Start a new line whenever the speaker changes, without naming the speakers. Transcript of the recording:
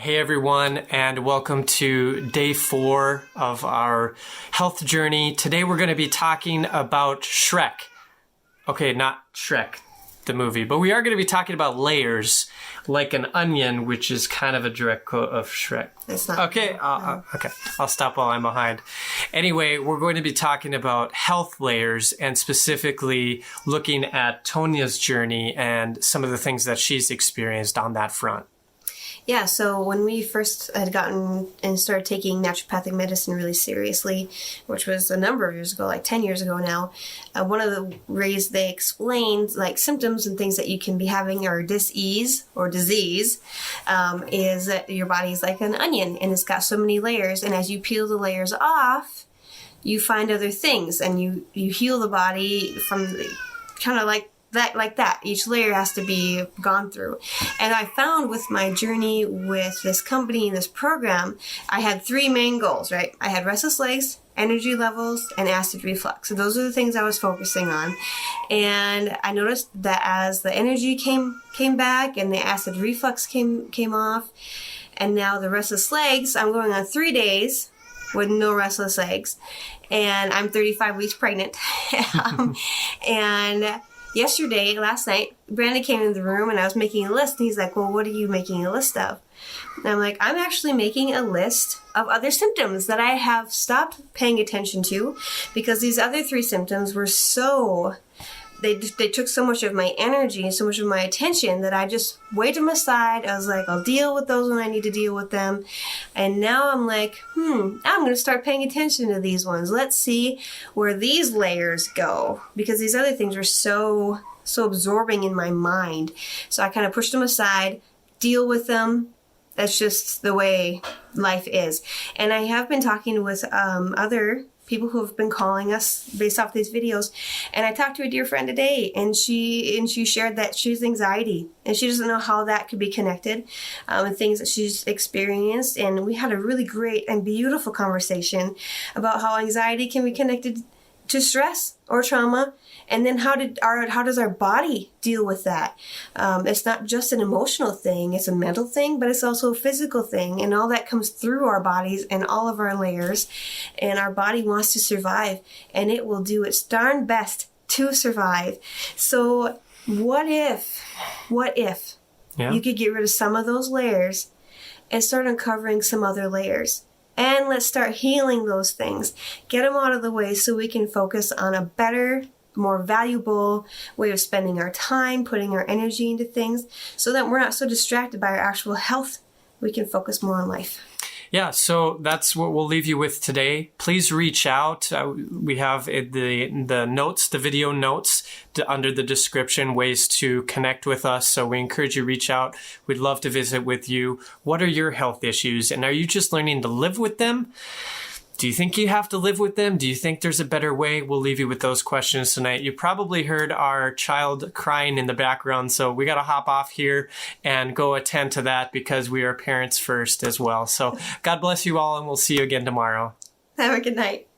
Hey everyone, and welcome to day 4 of our health journey. Today we're going to be talking about Shrek. Okay, not Shrek, the movie, but we are going to be talking about layers, like an onion, which is kind of a direct quote of Shrek.
It's not.
Okay, okay, I'll stop while I'm behind. Anyway, we're going to be talking about health layers and specifically looking at Tonia's journey and some of the things that she's experienced on that front.
Yeah, so when we first had gotten and started taking naturopathic medicine really seriously, which was a number of years ago, like 10 years ago now, one of the ways they explained like symptoms and things that you can be having or dis-ease or disease is that your body is like an onion and it's got so many layers, and as you peel the layers off, you find other things and you heal the body from kind of like that. Each layer has to be gone through. And I found with my journey with this company and this program, I had 3 main goals, right? I had restless legs, energy levels, and acid reflux. So those are the things I was focusing on. And I noticed that as the energy came back and the acid reflux came off, and now the restless legs, I'm going on 3 days with no restless legs. And I'm 35 weeks pregnant. And last night, Brandon came in the room and I was making a list. And he's like, well, what are you making a list of? And I'm like, I'm actually making a list of other symptoms that I have stopped paying attention to because these other 3 symptoms were they took so much of my energy and so much of my attention that I just weighed them aside. I was like, I'll deal with those when I need to deal with them. And now I'm like, I'm going to start paying attention to these ones. Let's see where these layers go, because these other things are so absorbing in my mind. So I kind of pushed them aside, deal with them. That's just the way life is. And I have been talking with other people who have been calling us based off these videos. And I talked to a dear friend today, and she shared that she has anxiety and she doesn't know how that could be connected and things that she's experienced. And we had a really great and beautiful conversation about how anxiety can be connected to stress or trauma, and then how does our body deal with that? It's not just an emotional thing, it's a mental thing, but it's also a physical thing, and all that comes through our bodies and all of our layers, and our body wants to survive, and it will do its darn best to survive. So what if you could get rid of some of those layers and start uncovering some other layers? And let's start healing those things. Get them out of the way so we can focus on a better, more valuable way of spending our time, putting our energy into things, so that we're not so distracted by our actual health. We can focus more on life.
Yeah, so that's what we'll leave you with today. Please reach out. We have the notes, the video notes under the description, ways to connect with us. So we encourage you to reach out. We'd love to visit with you. What are your health issues? And are you just learning to live with them? Do you think you have to live with them? Do you think there's a better way? We'll leave you with those questions tonight. You probably heard our child crying in the background, so we got to hop off here and go attend to that because we are parents first as well. So God bless you all, and we'll see you again tomorrow.
Have a good night.